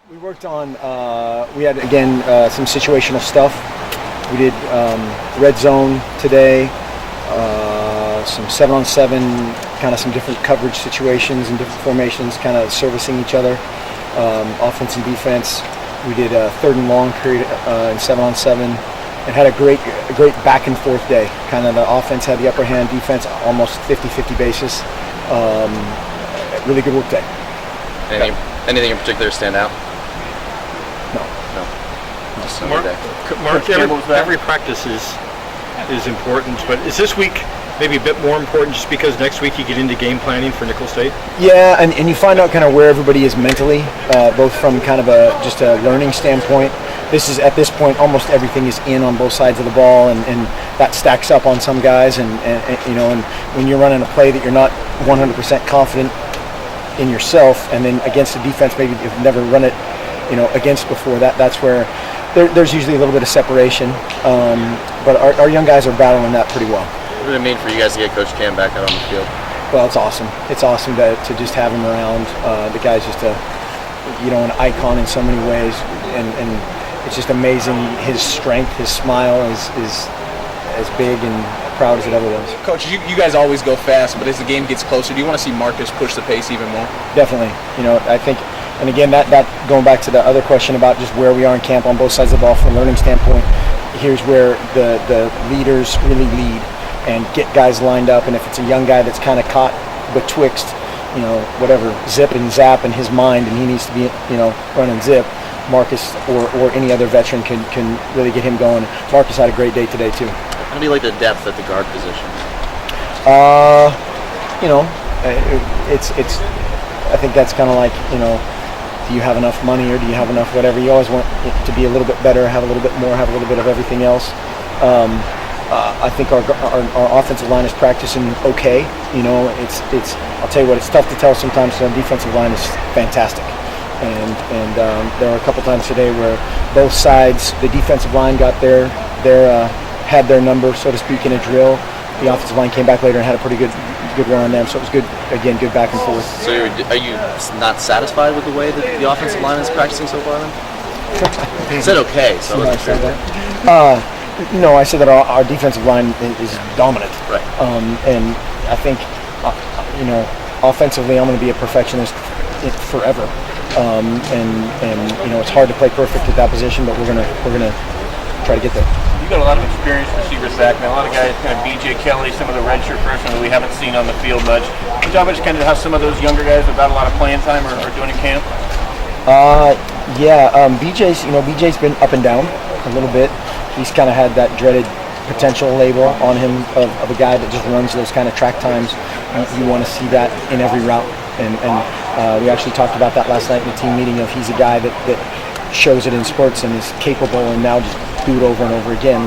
We worked on, we had, again, some situational stuff. We did red zone today, some 7-on-7, kind of some different coverage situations and different formations, kind of servicing each other, offense and defense. We did a 3rd and long period in 7-on-7 and had a great back and forth day. Kind of the offense had the upper hand, defense almost 50-50 basis. Really good work day. Anything in particular stand out? No. Just Mark, every practice is important, but is this week maybe a bit more important just because next week you get into game planning for Nicholls State? Yeah, and you find out kind of where everybody is mentally, both from kind of just a learning standpoint. This is, at this point, almost everything is in on both sides of the ball, and that stacks up on some guys, and when you're running a play that you're not 100% confident in yourself, and then against a defense maybe you've never run it against before, that's where there's usually a little bit of separation, but our young guys are battling that pretty well. What did it mean for you guys to get Coach Cam back out on the field? Well, it's awesome. It's awesome to just have him around. The guy's just an icon in so many ways, and it's just amazing. His strength, his smile is as big and proud as it ever was. Coach, you guys always go fast, but as the game gets closer, do you want to see Marcus push the pace even more? Definitely. I think, and again, that going back to the other question about just where we are in camp on both sides of the ball from a learning standpoint, here's where the leaders really lead and get guys lined up. And if it's a young guy that's kind of caught betwixt, whatever, zip and zap in his mind, and he needs to be, running zip, Marcus or any other veteran can really get him going. Marcus had a great day today too. How do you like the depth at the guard position? It's. I think that's kind of like, do you have enough money or do you have enough whatever? You always want it to be a little bit better, have a little bit more, have a little bit of everything else. I think our offensive line is practicing okay. It's. I'll tell you what, it's tough to tell sometimes. Our defensive line is fantastic. And there were a couple times today where both sides, the defensive line got had their number, so to speak, in a drill. The offensive line came back later and had a pretty good run on them, so it was good back and forth. So are you not satisfied with the way that the offensive line is practicing so far then? You said okay, so I wasn't sure. No, I said that our defensive line is dominant. Right. And I think, offensively, I'm going to be a perfectionist forever. And it's hard to play perfect at that position, but we're gonna try to get there. You got a lot of experienced receivers, Zach. Man, a lot of guys, kind of B.J. Kelly, some of the redshirt freshmen that we haven't seen on the field much. Can you talk about just kind of how some of those younger guys without a lot of playing time are doing in camp? BJ's been up and down a little bit. He's kind of had that dreaded potential label on him of a guy that just runs those kind of track times. You want to see that in every route, and we actually talked about that last night in the team meeting. Of he's a guy that shows it in spurts and is capable, and now just do it over and over again.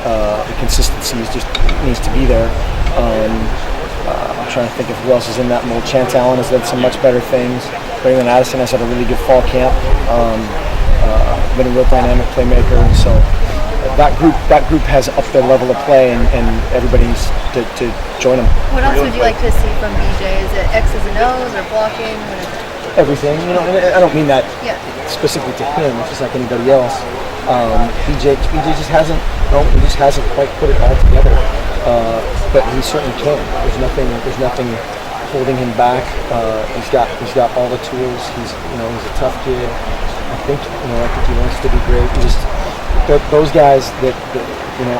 The consistency needs to be there. I'm trying to think of who else is in that mold. Chance Allen has done some much better things. Braylon Addison has had a really good fall camp. Been a real dynamic playmaker, and so that group has upped their level of play, and everybody needs to join them. What else would you like to see from BJ? Is it X's and O's or blocking? What is it? Everything, and I don't mean that specifically to him. It's just like anybody else. BJ just hasn't quite put it all together, but he certainly can. There's nothing holding him back. He's got all the tools. He's a tough kid. I think he wants to be great. Those guys that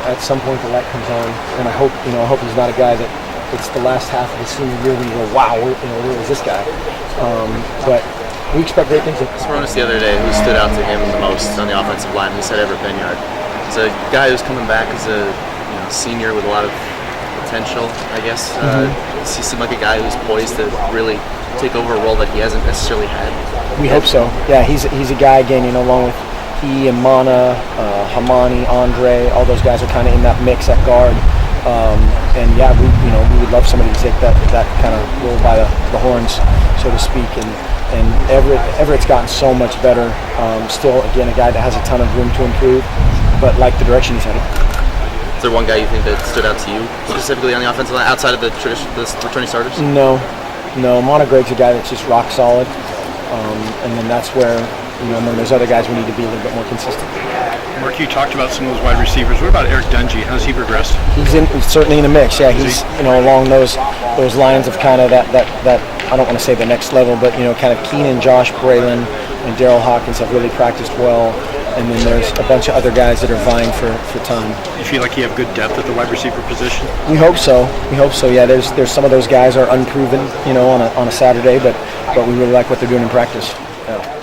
at some point the light comes on, and I hope he's not a guy that it's the last half of the senior year when you go, wow, where is this guy? But we expect great things. Saronis the other day, who stood out to him the most on the offensive line, he said Everett Benyard. He's a guy who's coming back as a senior with a lot of potential, I guess. He seemed like a guy who's poised to really take over a role that he hasn't necessarily had. We hope so. Yeah, he's a guy, again, along with he and Mana, Hamani, Andre, all those guys are kind of in that mix at guard. And yeah, we would love somebody to take that kind of roll by the horns, so to speak. And Everett's gotten so much better. Still, again, a guy that has a ton of room to improve, but like the direction he's headed. Is there one guy you think that stood out to you specifically on the offensive line outside of the returning starters? No. Mana Greg's a guy that's just rock solid, and then that's where And then there's other guys we need to be a little bit more consistent. Mark, you talked about some of those wide receivers. What about Eric Dungy? How's he progressed? He's certainly in the mix. Yeah, he's along those lines of kind of that I don't want to say the next level, but kind of Keenan, Josh Braylon, and Daryl Hawkins have really practiced well. And then there's a bunch of other guys that are vying for time. You feel like you have good depth at the wide receiver position? We hope so. Yeah, there's some of those guys are unproven, on a Saturday, but we really like what they're doing in practice. Yeah.